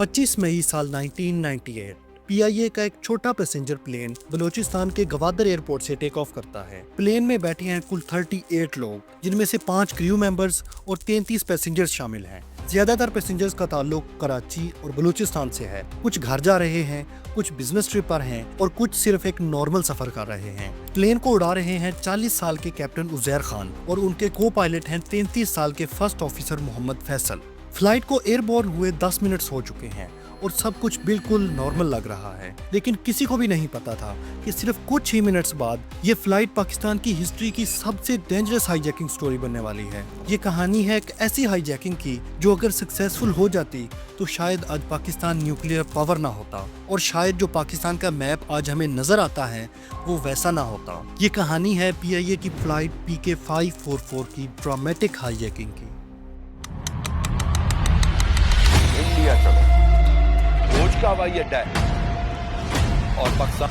25 मई साल 1998 PIA का एक छोटा पैसेंजर प्लेन बलूचिस्तान के गवादर एयरपोर्ट से टेक ऑफ करता है। प्लेन में बैठे हैं कुल 38 लोग, जिनमें से 5 क्रू मेंबर्स और 33 पैसेंजर्स शामिल हैं। ज्यादातर पैसेंजर्स का ताल्लुक कराची और बलूचिस्तान से है। कुछ घर जा रहे हैं, कुछ बिजनेस ट्रिप पर हैं और कुछ सिर्फ एक नॉर्मल सफर कर रहे हैं। प्लेन को उड़ा रहे हैं 40 साल के कैप्टन उजैर खान और उनके को पायलट हैं 33 साल के first officer Mohammad Faisal. Flight को एयरबोर्न हुए 10 मिनट्स हो चुके हैं और सब कुछ बिल्कुल नॉर्मल लग रहा है, लेकिन किसी को भी नहीं पता था कि सिर्फ कुछ ही मिनट्स बाद ये फ्लाइट पाकिस्तान की हिस्ट्री की सबसे डेंजरस हाईजैकिंग स्टोरी बनने वाली है। ये कहानी है एक ऐसी हाईजैकिंग की जो अगर सक्सेसफुल हो जाती तो शायद आज पाकिस्तान न्यूक्लियर पावर ना होता और शायद जो पाकिस्तान का मैप आज हमें नजर आता है वो वैसा ना होता। ये कहानी है PIA की फ्लाइट PK544 की ड्रामेटिक हाईजैकिंग की। इंडिया चलो, रोज का हवाई अड्डा है और पाकिस्तान।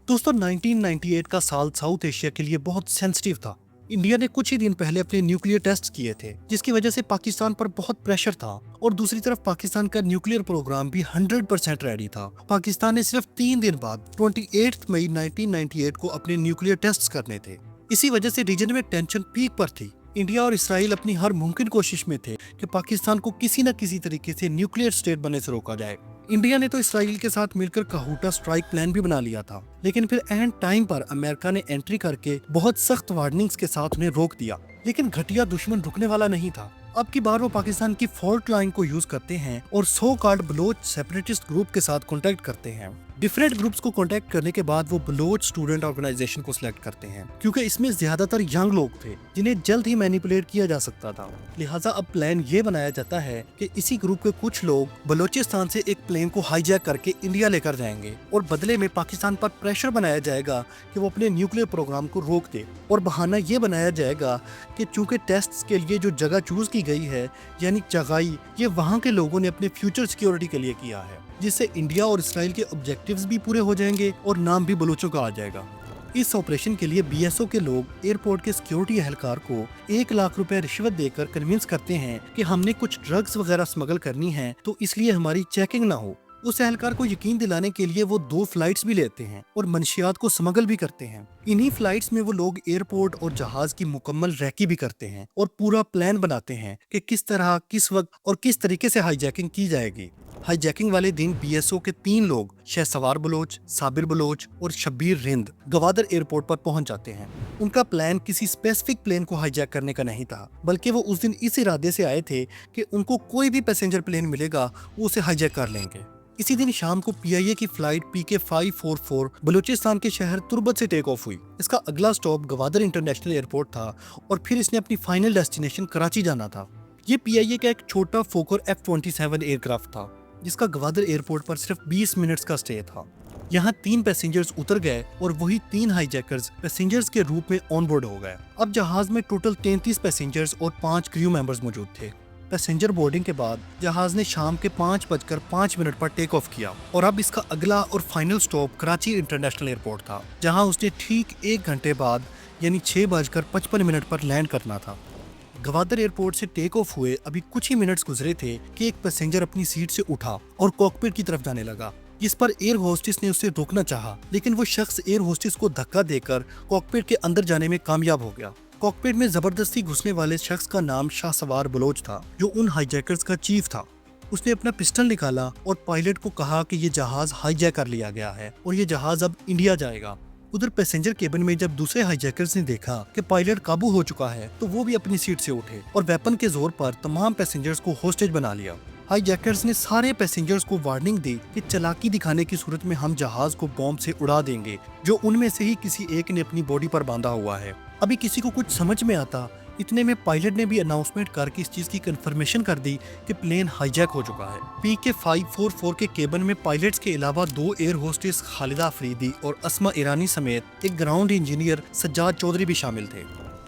दोस्तों 1998 का साल साउथ एशिया के लिए बहुत सेंसिटिव था। इंडिया ने कुछ ही दिन पहले अपने न्यूक्लियर टेस्ट किए थे, जिसकी वजह से पाकिस्तान पर बहुत प्रेशर था और दूसरी तरफ पाकिस्तान का न्यूक्लियर प्रोग्राम भी 100% रेडी था। पाकिस्तान ने सिर्फ 3 दिन बाद 28 मई 1998 को अपने न्यूक्लियर टेस्ट करने थे। इसी वजह से रीजन में टेंशन पीक पर थी। इंडिया और इसराइल अपनी हर मुमकिन कोशिश में थे कि पाकिस्तान को किसी न किसी तरीके से न्यूक्लियर स्टेट बनने से रोका जाए। इंडिया ने तो इसराइल के साथ मिलकर काहूटा स्ट्राइक प्लान भी बना लिया था, लेकिन फिर एंड टाइम पर अमेरिका ने एंट्री करके बहुत सख्त वार्निंग्स के साथ उन्हें रोक दिया। लेकिन घटिया दुश्मन रुकने वाला नहीं था। अब की बार वो पाकिस्तान की फॉल्ट लाइन को यूज करते हैं और so called Baloch separatist group के साथ कॉन्टेक्ट करते हैं। डिफरेंट ग्रुप्स को कॉन्टेक्ट करने के बाद वो बलोच स्टूडेंट ऑर्गेनाइजेशन को सिलेक्ट करते हैं, क्योंकि इसमें ज्यादातर यंग लोग थे जिन्हें जल्द ही मैनिपुलेट किया जा सकता था। लिहाजा अब प्लान ये बनाया जाता है कि इसी ग्रुप के कुछ लोग बलोचिस्तान से एक प्लेन को हाईजैक करके इंडिया लेकर जाएंगे और बदले में पाकिस्तान पर प्रेशर बनाया जाएगा कि वो अपने न्यूक्लियर प्रोग्राम को रोक दे। और बहाना ये बनाया जाएगा कि चूंकि टेस्ट के लिए जो जगह चूज की गई है यानी चगाई, ये वहाँ के लोगों ने अपने फ्यूचर सिक्योरिटी के लिए किया है, जिससे इंडिया और इसराइल के ऑब्जेक्टिव्स भी पूरे हो जाएंगे और नाम भी बलूचों का आ जाएगा। इस ऑपरेशन के लिए BSO के लोग एयरपोर्ट के सिक्योरिटी एहलकार को 1 लाख रुपए रिश्वत देकर कन्विंस करते हैं कि हमने कुछ ड्रग्स वगैरह स्मगल करनी है, तो इसलिए हमारी चेकिंग ना हो। उस एहलकार को यकीन दिलाने के लिए वो 2 फ्लाइट्स भी लेते हैं और मंशियात को स्मगल भी करते हैं। इन्हीं फ्लाइट्स में वो लोग एयरपोर्ट और जहाज की मुकम्मल रैकी भी करते हैं और पूरा प्लान बनाते हैं कि किस तरह, किस वक्त और किस तरीके से हाईजैकिंग की जाएगी। हाईजैकिंग वाले दिन BSO के 3 लोग शहसवार बलोच, साबिर बलोच और शब्बीर रिंद गवादर एयरपोर्ट पर पहुंच जाते हैं। उनका प्लान किसी स्पेसिफिक प्लेन को हाईजैक करने का नहीं था, बल्कि वो उस दिन इस इरादे से आए थे कि उनको कोई भी पैसेंजर प्लेन मिलेगा वो उसे हाईजैक कर लेंगे। इसी दिन शाम को PIA की फ्लाइट PK544 बलूचिस्तान के शहर तुर्बत से टेक ऑफ हुई। इसका अगला स्टॉप गवादर इंटरनेशनल एयरपोर्ट था और फिर इसने अपनी फाइनल डेस्टिनेशन कराची जाना था। ये PIA का एक छोटा फोकर F-27 एयरक्राफ्ट था, जिसका गवादर एयरपोर्ट पर सिर्फ 20 मिनट्स का स्टे था। यहाँ 3 पैसेंजर्स उतर गए और वही 3 हाईजैकर्स पैसेंजर्स के रूप में ऑन बोर्ड हो गए। अब जहाज में टोटल 33 पैसेंजर्स और 5 क्रू मेंबर्स मौजूद थे। पैसेंजर बोर्डिंग के बाद जहाज ने शाम के 5:05 पर टेक ऑफ किया और अब इसका अगला और final stop Karachi international airport था, जहां उसने ठीक 1 घंटे बाद यानी 6:55 पर लैंड करना था। गवादर एयरपोर्ट से टेक ऑफ हुए अभी कुछ ही मिनट्स गुजरे थे कि एक पैसेंजर अपनी सीट से उठा और कॉकपिट की तरफ जाने लगा, जिस पर एयर होस्टेस ने उसे रोकना चाहा, लेकिन वो शख्स एयर होस्टेस को धक्का देकर कॉकपिट के अंदर जाने में कामयाब हो गया। कॉकपिट में जबरदस्ती घुसने वाले शख्स का नाम शाहसवार बलोच था, जो उन हाईजैकर्स का चीफ था। उसने अपना पिस्टल निकाला और पायलट को कहा कि ये जहाज हाईजैक कर लिया गया है और ये जहाज अब इंडिया जाएगा। उधर पैसेंजर केबिन में जब दूसरे हाईजैकर्स ने देखा कि पायलट काबू हो चुका है, तो वो भी अपनी सीट से उठे और वेपन के जोर पर तमाम पैसेंजर्स को होस्टेज बना लिया। हाईजैकर्स ने सारे पैसेंजर्स को वार्निंग दी कि चालाकी दिखाने की सूरत में हम जहाज को बॉम्ब से उड़ा देंगे, जो उनमें से ही किसी एक ने अपनी बॉडी पर बांधा हुआ है। अभी किसी को कुछ समझ में आता, इतने में पायलट ने भी अनाउंसमेंट करके इस चीज की कंफर्मेशन कर दी कि प्लेन हाईजैक हो चुका है। PK544 के केबिन में पायलट्स के अलावा 2 एयर होस्टेस खालिदा अफरीदी और अस्मा ईरानी समेत एक ग्राउंड इंजीनियर सज्जाद चौधरी भी शामिल थे।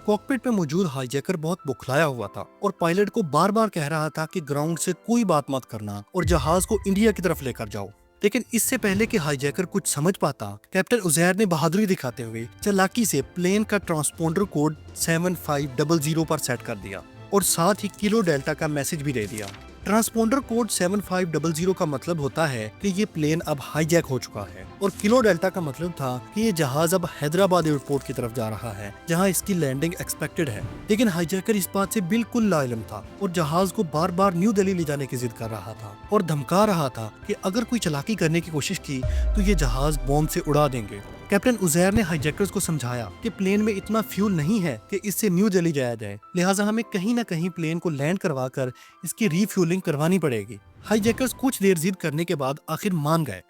कॉकपिट में मौजूद हाईजैकर बहुत बुखलाया हुआ था और पायलट को बार बार कह रहा था कि ग्राउंड से कोई बात मत करना और जहाज को इंडिया की तरफ लेकर जाओ। लेकिन इससे पहले कि हाईजैकर कुछ समझ पाता, कैप्टन उजैर ने बहादुरी दिखाते हुए चालाकी से प्लेन का ट्रांसपोंडर कोड 7500 पर सेट कर दिया और साथ ही किलो डेल्टा का मैसेज भी दे दिया। ट्रांसपोंडर कोड 7500 का मतलब होता है कि ये प्लेन अब हाईजैक हो चुका है और किलो डेल्टा का मतलब था कि ये जहाज अब हैदराबाद एयरपोर्ट की तरफ जा रहा है जहां इसकी लैंडिंग एक्सपेक्टेड है। लेकिन हाईजैकर इस बात से बिल्कुल लाइलम था और जहाज को बार बार न्यू दिल्ली ले जाने की जिद कर रहा था और धमका रहा था कि अगर कोई चालाकी करने की कोशिश की तो ये जहाज बॉम्ब से उड़ा देंगे। कैप्टन उजैर ने हाईजैकर्स को समझाया कि प्लेन में इतना फ्यूल नहीं है कि इससे न्यू दिल्ली जाया जाए, लिहाजा हमें कहीं न कहीं प्लेन को लैंड करवाकर इसकी रीफ्यूलिंग करवानी पड़ेगी। हाईजैकर्स कुछ देर जिद करने के बाद आखिर मान गए,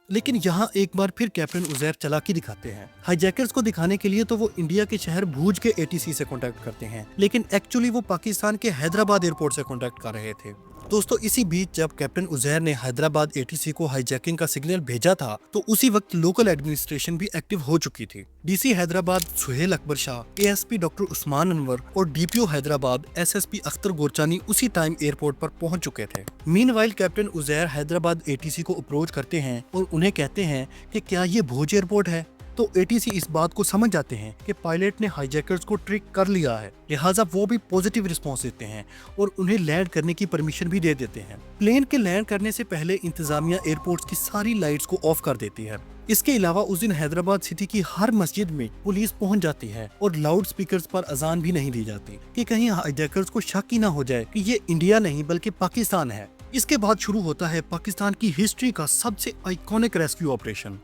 लेकिन यहाँ एक बार फिर कैप्टन उजैर चालाकी दिखाते हैं। हाईजैकर्स को दिखाने के लिए तो वो इंडिया के शहर भूज के ATC से कांटेक्ट करते हैं, लेकिन एक्चुअली वो पाकिस्तान के हैदराबाद एयरपोर्ट से कांटेक्ट कर रहे थे। दोस्तों, इसी बीच जब कैप्टन उजैर ने हैदराबाद ATC को हाईजैकिंग का सिग्नल भेजा था तो उसी वक्त लोकल एडमिनिस्ट्रेशन भी एक्टिव हो चुकी थी। DC Hyderabad Suhail Akbar Shah, ASP doctor Usman Anwar और DPO हैदराबाद SSP अख्तर गोरचानी उसी टाइम एयरपोर्ट पर पहुंच चुके थे। Meanwhile captain Uzair Hyderabad ATC को अप्रोच करते हैं और उन्हें कहते हैं कि क्या ये भूज एयरपोर्ट है। तो ATC इस बात को समझ जाते हैं कि पायलट ने हाईजैकर्स को ट्रिक कर लिया है, लिहाजा वो भी पॉजिटिव रिस्पॉन्स देते हैं और उन्हें लैंड करने की परमिशन भी दे देते हैं। प्लेन के लैंड करने से पहले इंतजामिया एयरपोर्ट की सारी लाइट्स को ऑफ कर देती है। इसके अलावा उस दिन हैदराबाद सिटी की हर मस्जिद में पुलिस पहुंच जाती है और लाउड स्पीकर्स पर अजान भी नहीं दी जाती कि कहीं हाईजैकर्स को शक ही ना हो जाए कि ये इंडिया नहीं बल्कि पाकिस्तान है। इसके बाद शुरू होता है पाकिस्तान की हिस्ट्री का सबसे आइकॉनिक रेस्क्यू ऑपरेशन।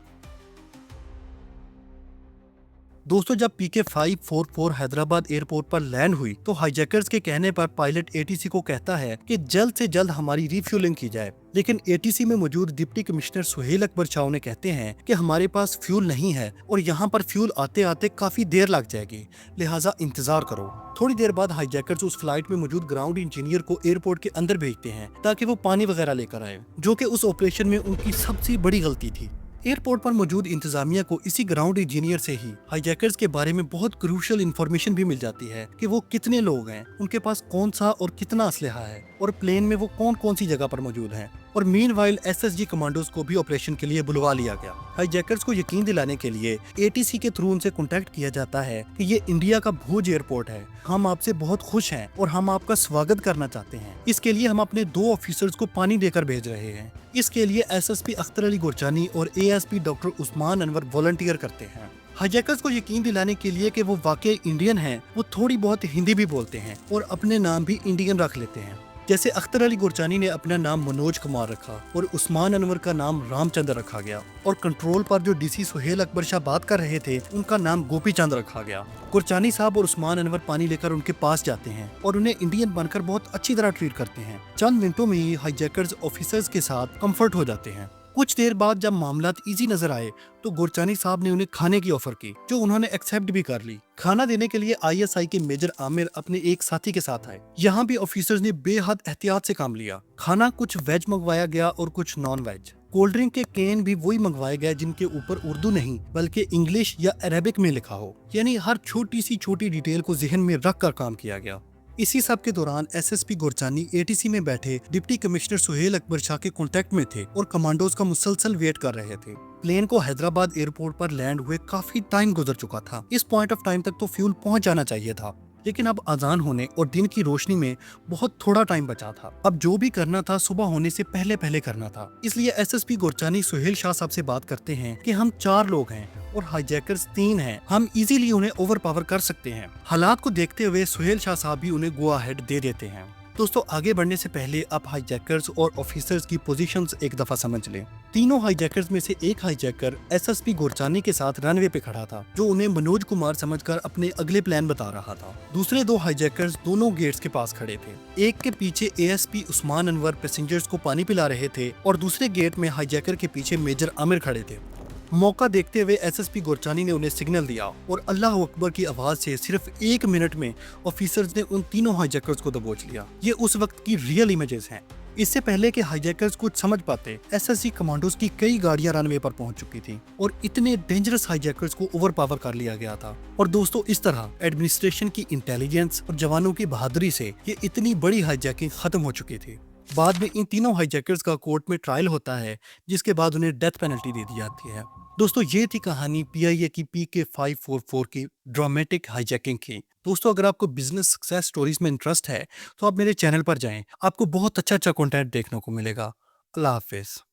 दोस्तों, जब PK-544 हैदराबाद एयरपोर्ट पर लैंड हुई तो हाईजैकर्स के कहने पर पायलट ATC को कहता है कि जल्द से जल्द हमारी रिफ्यूलिंग की जाए, लेकिन ATC में मौजूद डिप्टी कमिश्नर सुहेल अकबर शाह ने कहते हैं कि हमारे पास फ्यूल नहीं है और यहाँ पर फ्यूल आते आते काफी देर लग जाएगी, लिहाजा इंतजार करो। थोड़ी देर बाद हाईजैकर्स उस फ्लाइट में मौजूद ग्राउंड इंजीनियर को एयरपोर्ट के अंदर भेजते हैं ताकि वो पानी वगैरह लेकर आए, जो कि उस ऑपरेशन में उनकी सबसे बड़ी गलती थी। एयरपोर्ट पर मौजूद इंतजामिया को इसी ग्राउंड इंजीनियर से ही हाईजैकर्स के बारे में बहुत क्रूशियल इंफॉर्मेशन भी मिल जाती है कि वो कितने लोग हैं, उनके पास कौन सा और कितना असलहा है और प्लेन में वो कौन कौन सी जगह पर मौजूद हैं। और मीनवाइल SSG कमांडोज को भी ऑपरेशन के लिए बुलवा लिया गया। हाईजैकर्स को यकीन दिलाने के लिए ATC के थ्रू उनसे कांटेक्ट किया जाता है कि ये इंडिया का भूज एयरपोर्ट है, हम आपसे बहुत खुश हैं और हम आपका स्वागत करना चाहते हैं। इसके लिए हम अपने 2 ऑफिसर्स को पानी देकर भेज रहे हैं। इसके लिए SSP अख्तर अली गोरचानी और ASP doctor Usman Anwar volunteer करते हैं। हाईजैकर्स को यकीन दिलाने के लिए कि वो वाकई इंडियन हैं, वो थोड़ी बहुत हिंदी भी बोलते हैं और अपने नाम भी इंडियन रख लेते हैं। जैसे अख्तर अली गोरचानी ने अपना नाम मनोज कुमार रखा और उस्मान अनवर का नाम रामचंद्र रखा गया और कंट्रोल पर जो DC सुहेल अकबर शाह बात कर रहे थे उनका नाम गोपी चंद रखा गया। गोरचानी साहब और उस्मान अनवर पानी लेकर उनके पास जाते हैं और उन्हें इंडियन बनकर बहुत अच्छी तरह ट्रीट करते हैं। चंद मिनटों में ही हाईजैकर्स ऑफिसर्स के साथ कंफर्ट हो जाते हैं। कुछ देर बाद जब मामलात इजी नजर आए तो गोरचानी साहब ने उन्हें खाने की ऑफर की, जो उन्होंने एक्सेप्ट भी कर ली। खाना देने के लिए ISI के मेजर आमिर अपने एक साथी के साथ आए। यहाँ भी ऑफिसर्स ने बेहद एहतियात से काम लिया। खाना कुछ वेज मंगवाया गया और कुछ नॉन वेज। कोल्ड ड्रिंक के कैन भी वही मंगवाए गए जिनके ऊपर उर्दू नहीं बल्कि इंग्लिश या अरेबिक में लिखा हो, यानी हर छोटी सी छोटी डिटेल को जहन में रख कर काम किया गया। इसी सब के दौरान SSP गोरचानी ATC में बैठे डिप्टी कमिश्नर सुहेल अकबर शाह के कांटेक्ट में थे और कमांडोज का मुसलसल वेट कर रहे थे। प्लेन को हैदराबाद एयरपोर्ट पर लैंड हुए काफी टाइम गुजर चुका था। इस पॉइंट ऑफ टाइम तक तो फ्यूल पहुंच जाना चाहिए था, लेकिन अब अजान होने और दिन की रोशनी में बहुत थोड़ा टाइम बचा था। अब जो भी करना था सुबह होने से पहले पहले करना था। इसलिए SSP गोरचानी सुहेल शाह साहब से बात करते हैं कि हम 4 लोग हैं और हाईजैकर्स 3 हैं, हम इजीली उन्हें ओवर पावर कर सकते हैं। हालात को देखते हुए सुहेल शाह साहब भी उन्हें गो अहेड दे देते हैं। दोस्तों, आगे बढ़ने से पहले आप हाईजैकर्स और ऑफिसर्स की पोजीशंस एक दफा समझ लें। तीनों हाईजैकर्स में से एक हाईजैकर SSP गोरचानी के साथ रनवे पे खड़ा था, जो उन्हें मनोज कुमार समझकर अपने अगले प्लान बता रहा था। दूसरे 2 हाईजैकर्स दोनों गेट्स के पास खड़े थे। एक के पीछे ASP उस्मान अनवर पैसेंजर्स को पानी पिला रहे थे और दूसरे गेट में हाईजैकर के पीछे मेजर आमिर खड़े थे। मौका देखते हुए SSP गोरचानी ने उन्हें सिग्नल दिया और अल्लाह अकबर की आवाज से सिर्फ 1 मिनट में ऑफिसर्स ने उन तीनों हाईजैकर्स को दबोच लिया। ये उस वक्त की रियल इमेजेस हैं। इससे पहले कि हाईजैकर्स कुछ समझ पाते, SSC कमांडोज की कई गाड़ियां रनवे पर पहुंच चुकी थी और इतने डेंजरस हाईजैकर्स को ओवर पावर कर लिया गया था। और दोस्तों, इस तरह एडमिनिस्ट्रेशन की इंटेलिजेंस और जवानों की बहादुरी से ये इतनी बड़ी हाईजैकिंग खत्म हो चुकी थी। بعد میں ان تینوں ہائی جیکرز کا کورٹ میں ٹرائل ہوتا ہے، جس کے بعد انہیں ڈیتھ پینلٹی دے دی جاتی ہے۔ دوستو یہ تھی کہانی PIA کی PK-544 کی ڈرامیٹک ہائی جیکنگ کی۔ دوستو اگر آپ کو بزنس سکسیس سٹوریز میں انٹرسٹ ہے تو آپ میرے چینل پر جائیں، آپ کو بہت اچھا کنٹینٹ دیکھنے کو ملے گا۔ اللہ حافظ۔